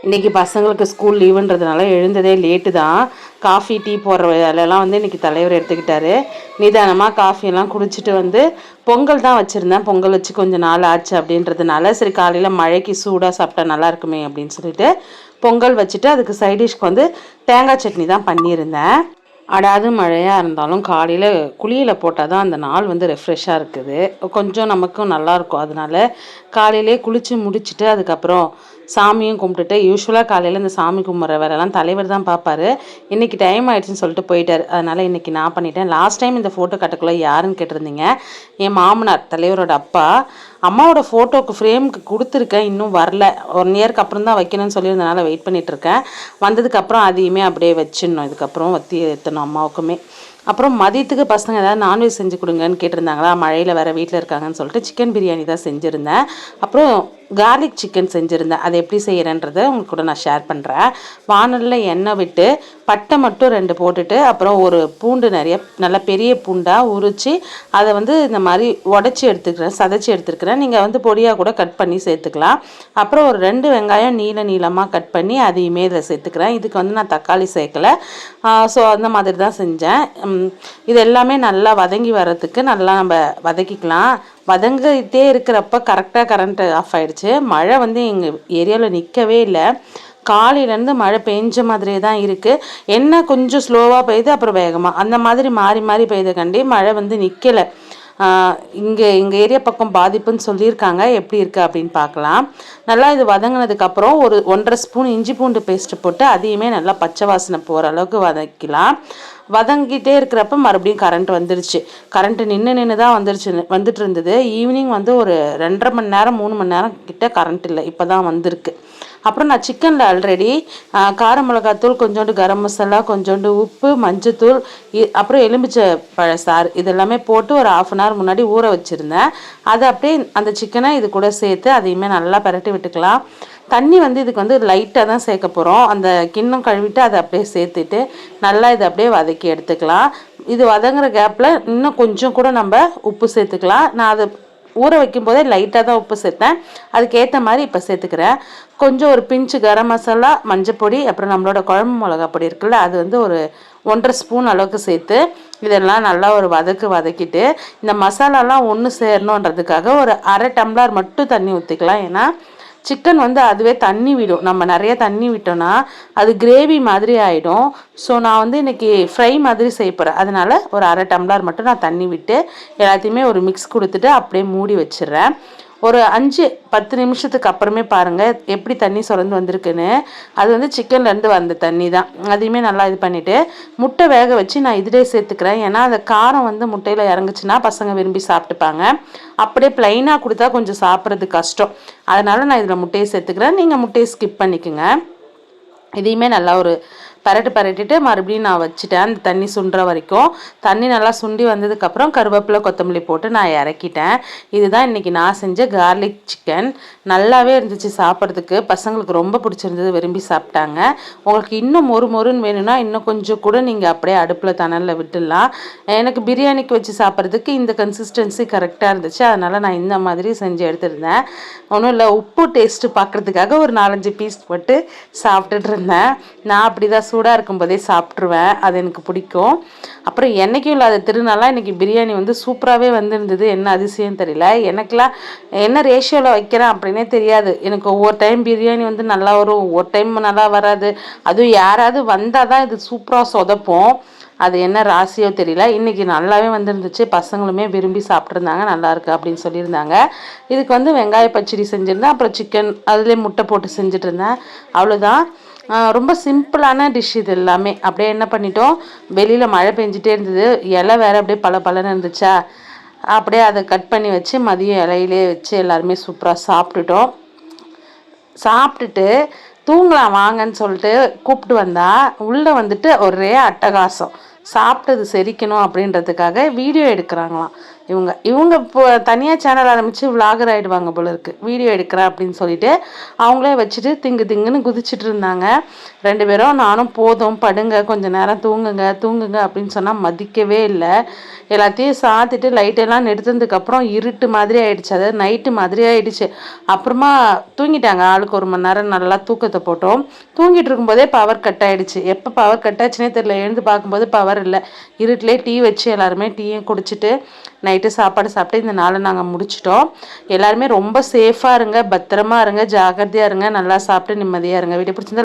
இன்றைக்கி பசங்களுக்கு school லீவுன்றதுனால எழுந்ததே late தான். காஃபி டீ போடுற வேலையெல்லாம் வந்து இன்றைக்கி தலைவர் எடுத்துக்கிட்டாரு. நிதானமாக காஃபியெல்லாம் குடிச்சிட்டு வந்து பொங்கல் தான் வச்சுருந்தேன். பொங்கல் வச்சு கொஞ்சம் நாள் ஆச்சு அப்படின்றதுனால சரி காலையில் மழைக்கு சூடாக சாப்பிட்டா நல்லா இருக்குமே அப்படின்னு சொல்லிட்டு பொங்கல் வச்சுட்டு அதுக்கு சைடிஷ்க்கு வந்து தேங்காய் சட்னி தான் பண்ணியிருந்தேன். அடாது மழையாக இருந்தாலும் காலையில் குளியல போட்டால் தான் அந்த நாள் வந்து ரெஃப்ரெஷ்ஷாக இருக்குது, கொஞ்சம் நமக்கும் நல்லாயிருக்கும். அதனால காலையிலே குளித்து முடிச்சுட்டு அதுக்கப்புறம் சாமியும் கும்பிட்டுட்டு, யூஸ்வலாக காலையில் இந்த சாமி கும்பிட்ற வேலைலாம் தலைவர் தான் பார்ப்பாரு. இன்றைக்கி டைம் ஆகிடுச்சின்னு சொல்லிட்டு போயிட்டார். அதனால் இன்றைக்கி நான் பண்ணிட்டேன். லாஸ்ட் டைம் இந்த ஃபோட்டோ கட்டக்குள்ளே யாருன்னு கேட்டிருந்தீங்க, என் மாமனார் தலைவரோட அப்பா. அம்மாவோட ஃபோட்டோவுக்கு ஃப்ரேமுக்கு கொடுத்துருக்கேன், இன்னும் வரல. 1 இயருக்கு அப்புறம் தான் வைக்கணும்னு சொல்லியிருந்தனால வெயிட் பண்ணிகிட்ருக்கேன். வந்ததுக்கப்புறம் அதையுமே அப்படியே வச்சிடணும். இதுக்கப்புறம் வத்தி ஏற்றணும் அம்மாவுக்குமே. அப்புறம் மதியத்துக்கு பசங்க ஏதாவது நான்வெஜ் செஞ்சு கொடுங்கன்னு கேட்டிருந்தாங்களா, மழையில் வேறு வீட்டில் இருக்காங்கன்னு சொல்லிட்டு சிக்கன் பிரியாணி தான் செஞ்சுருந்தேன். அப்புறம் கார்லிக் சிக்கன் செஞ்சுருந்தேன். அதை எப்படி செய்கிறேன்றதை உங்களுக்கு கூட நான் ஷேர் பண்ணுறேன். வானலில் எண்ணெய் விட்டு பட்டை மட்டும் 2 போட்டுட்டு, அப்புறம் ஒரு பூண்டு நிறைய நல்ல பெரிய பூண்டாக உரித்து அதை வந்து இந்த மாதிரி உடச்சி எடுத்துக்கிறேன், சதைச்சி எடுத்துருக்கிறேன். நீங்கள் வந்து பொடியாக கூட கட் பண்ணி சேர்த்துக்கலாம். அப்புறம் ஒரு 2 வெங்காயம் நீளமாக கட் பண்ணி அதையுமே இதில் சேர்த்துக்கிறேன். இதுக்கு வந்து நான் தக்காளி சேர்க்கலை. ஸோ அந்த மாதிரி தான் செஞ்சேன். இது எல்லாமே நல்லா வதங்கி வர்றதுக்கு நல்லா நம்ம வதக்கிக்கலாம். வதங்கிட்டே இருக்கிறப்ப கரெக்டாக கரண்ட் ஆஃப் ஆகிடுச்சு. மழை வந்து எங்கள் ஏரியாவில் நிற்கவே இல்லை. காலையிலேருந்து மழை பெஞ்ச மாதிரியே தான் இருக்குது. என்ன கொஞ்சம் ஸ்லோவாக பெய்யுது, அப்புறம் வேகமாக, அந்த மாதிரி மாறி மாறி பெய்தக்காண்டி மழை வந்து நிற்கலை. எங்கள் ஏரியா பக்கம் பாதிப்புன்னு சொல்லியிருக்காங்க. எப்படி இருக்குது அப்படின்னு பார்க்கலாம். நல்லா இது வதங்கினதுக்கப்புறம் ஒரு 1.5 ஸ்பூன் இஞ்சி பூண்டு பேஸ்ட்டு போட்டு அதையுமே நல்லா பச்சை வாசனை போகிற அளவுக்கு வதக்கலாம். வதங்கிட்டே இருக்கிறப்ப மறுபடியும் கரண்ட் வந்துருச்சு. கரண்ட்டு நின்று தான் வந்துட்டு இருந்தது. ஈவினிங் வந்து ஒரு 2.5 மணி நேரம் 3 மணி நேரம் கிட்ட கரண்ட் இல்லை, இப்போ தான் வந்திருக்கு. அப்புறம் நான் சிக்கனில் ஆல்ரெடி கார மிளகாத்தூள், கொஞ்சோண்டு கரம் மசாலா, கொஞ்சோண்டு உப்பு, மஞ்சத்தூள், அப்புறம் எலுமிச்சை பழசாறு இதெல்லாமே போட்டு ஒரு 1/2 அன் ஹவர் முன்னாடி ஊற வச்சுருந்தேன். அதை அப்படியே அந்த சிக்கனை இது கூட சேர்த்து அதையுமே நல்லா பரட்டி விட்டுக்கலாம். தண்ணி வந்து இதுக்கு வந்து லைட்டாக தான் சேர்க்க போகிறோம். அந்த கிண்ணம் கழுவிட்டு அதை அப்படியே சேர்த்துட்டு நல்லா இதை அப்படியே வதக்கி எடுத்துக்கலாம். இது வதங்குற கேப்பில் இன்னும் கொஞ்சம் கூட நம்ம உப்பு சேர்த்துக்கலாம். நான் அதை ஊற வைக்கும் போதே லைட்டாக தான் உப்பு சேர்த்தேன், அதுக்கேற்ற மாதிரி இப்போ சேர்த்துக்கிறேன். கொஞ்சம் ஒரு பிஞ்சு கரம் மசாலா, மஞ்சப்பொடி, அப்புறம் நம்மளோட குழம்பு மிளகா பொடி இருக்குல்ல, அது வந்து ஒரு 1.5 ஸ்பூன் அளவுக்கு சேர்த்து இதெல்லாம் நல்லா ஒரு வதக்கிட்டு இந்த மசாலாலாம் ஒன்று சேரணுன்றதுக்காக ஒரு 1/2 டம்ளர் மட்டும் தண்ணி ஊற்றிக்கலாம். ஏன்னா சிக்கன் வந்து அதுவே தண்ணி விடும். நம்ம நிறைய தண்ணி விட்டோன்னா அது கிரேவி மாதிரி ஆகிடும். ஸோ நான் வந்து இன்றைக்கி ஃப்ரை மாதிரி செய்ய போகிறேன். அதனால் ஒரு 1/2 டம்ளர் மட்டும் நான் தண்ணி விட்டு எல்லாத்தையுமே ஒரு மிக்ஸ் கொடுத்துட்டு அப்படியே மூடி வச்சிடுறேன். ஒரு 5-10 நிமிஷத்துக்கு அப்புறமே பாருங்கள் எப்படி தண்ணி சுரந்து வந்திருக்குன்னு. அது வந்து சிக்கன்லேருந்து வந்த தண்ணி தான். அதையுமே நல்லா இது பண்ணிவிட்டு முட்டை வேக வச்சு நான் இதிலே சேர்த்துக்கிறேன். ஏன்னா அந்த காரம் வந்து முட்டையில் இறங்குச்சுன்னா பசங்க விரும்பி சாப்பிட்டுப்பாங்க. அப்படியே ப்ளைனாக கொடுத்தா கொஞ்சம் சாப்பிட்றது கஷ்டம். அதனால் நான் இதில் முட்டையை சேர்த்துக்கிறேன். நீங்கள் முட்டையை ஸ்கிப் பண்ணிக்கோங்க. இதையுமே நல்லா ஒரு பரட்டிட்டு மறுபடியும் நான் வச்சுட்டேன் அந்த தண்ணி சுண்டுற வரைக்கும். தண்ணி நல்லா சுண்டி வந்ததுக்கப்புறம் கருவேப்பிலை, கொத்தமல்லி போட்டு நான் இறக்கிட்டேன். இதுதான் இன்றைக்கி நான் செஞ்ச கார்லிக் சிக்கன். நல்லாவே இருந்துச்சு சாப்பிட்றதுக்கு. பசங்களுக்கு ரொம்ப பிடிச்சிருந்தது, விரும்பி சாப்பிட்டாங்க. உங்களுக்கு இன்னும் மொறுன்னு வேணும்னா இன்னும் கொஞ்சம் கூட நீங்கள் அப்படியே அடுப்பில் தணலில் விட்டுடலாம். எனக்கு பிரியாணிக்கு வச்சு சாப்பிட்றதுக்கு இந்த கன்சிஸ்டன்சி கரெக்டாக இருந்துச்சு. அதனால் நான் இந்த மாதிரி செஞ்சு எடுத்துருந்தேன். ஒன்றும் இல்லை, உப்பு டேஸ்ட்டு பார்க்குறதுக்காக ஒரு 4-5 பீஸ் போட்டு சாப்பிட்டுட்டு இருந்தேன். நான் அப்படி தான் சூடாக இருக்கும்போதே சாப்பிட்ருவேன், அது எனக்கு பிடிக்கும். அப்புறம் என்றைக்கும் இல்லாத திருநாளாக இன்றைக்கி பிரியாணி வந்து சூப்பராகவே வந்துருந்தது. என்ன அதிசயம் தெரியல, எனக்கெலாம் என்ன ரேஷியோவில் வைக்கிறேன் அப்படின்னே தெரியாது. எனக்கு ஒவ்வொரு டைம் பிரியாணி வந்து நல்லா வரும், ஒவ்வொரு டைம் நல்லா வராது. அதுவும் யாராவது வந்தால் தான் இது சூப்பராக சொதப்போம். அது என்ன ராசியோ தெரியல. இன்றைக்கி நல்லாவே வந்துருந்துச்சு. பசங்களுமே விரும்பி சாப்பிட்ருந்தாங்க, நல்லாயிருக்கு அப்படின்னு சொல்லியிருந்தாங்க. இதுக்கு வந்து வெங்காய பச்சடி செஞ்சுருந்தேன். அப்புறம் சிக்கன் அதிலே முட்டை போட்டு செஞ்சுட்டு இருந்தேன். அவ்வளோதான். ரொம்ப சிம்பிளான டிஷ் இது எல்லாமே. அப்படியே என்ன பண்ணிட்டோம், வெளியில் மழை பெஞ்சிட்டே இருந்தது, இலை வேறு அப்படியே பலன்னு இருந்துச்சா, அப்படியே அதை கட் பண்ணி வச்சு மதியம் இலையிலே வச்சு எல்லாருமே சூப்பராக சாப்பிட்டுட்டோம். சாப்பிட்டுட்டு தூங்கலாம் வாங்கன்னு சொல்லிட்டு கூப்பிட்டு வந்தால் உள்ளே வந்துட்டு ஒரே அட்டகாசம். சாப்பிட்டது செரிக்கணும் அப்படின்றதுக்காக வீடியோ எடுக்கிறாங்களாம். இவங்க இப்போ தனியாக சேனல் ஆரம்பித்து விளாகர் ஆகிடுவாங்க போல இருக்குது. வீடியோ எடுக்கிறேன் அப்படின்னு சொல்லிட்டு அவங்களே வச்சுட்டு திங்குன்னு குதிச்சுட்டு இருந்தாங்க 2 பேரும். நானும் போதும் படுங்க, கொஞ்சம் நேரம் தூங்குங்க அப்படின்னு சொன்னால் மதிக்கவே இல்லை. எல்லாத்தையும் சாத்திட்டு லைட்டெல்லாம் நிறுத்தினதுக்கப்புறம் இருட்டு மாதிரி ஆயிடுச்சு, அதாவது நைட்டு மாதிரி ஆயிடுச்சு. அப்புறமா தூங்கிட்டாங்க. ஆளுக்கு 1 மணி நேரம் நல்லா தூக்கத்தை போட்டோம். தூங்கிட்டு இருக்கும்போதே பவர் கட் ஆகிடுச்சு. எப்போ பவர் கட் ஆச்சுன்னே தெரியல. எழுந்து பார்க்கும்போது பவர் இல்லை. இருட்டிலே டீ வச்சு எல்லாருமே டீயும் குடிச்சிட்டு நைட்டு சாப்பாடு சாப்பிட்டு இந்த நாளை நாங்கள் முடிச்சிட்டோம். எல்லாருமே ரொம்ப சேஃபாக இருங்க, பத்திரமா இருங்க, ஜாகிரதையாக இருங்க, நல்லா சாப்பிட்டு நிம்மதியாக இருங்க. வீடியோ பிடிச்சிருந்தா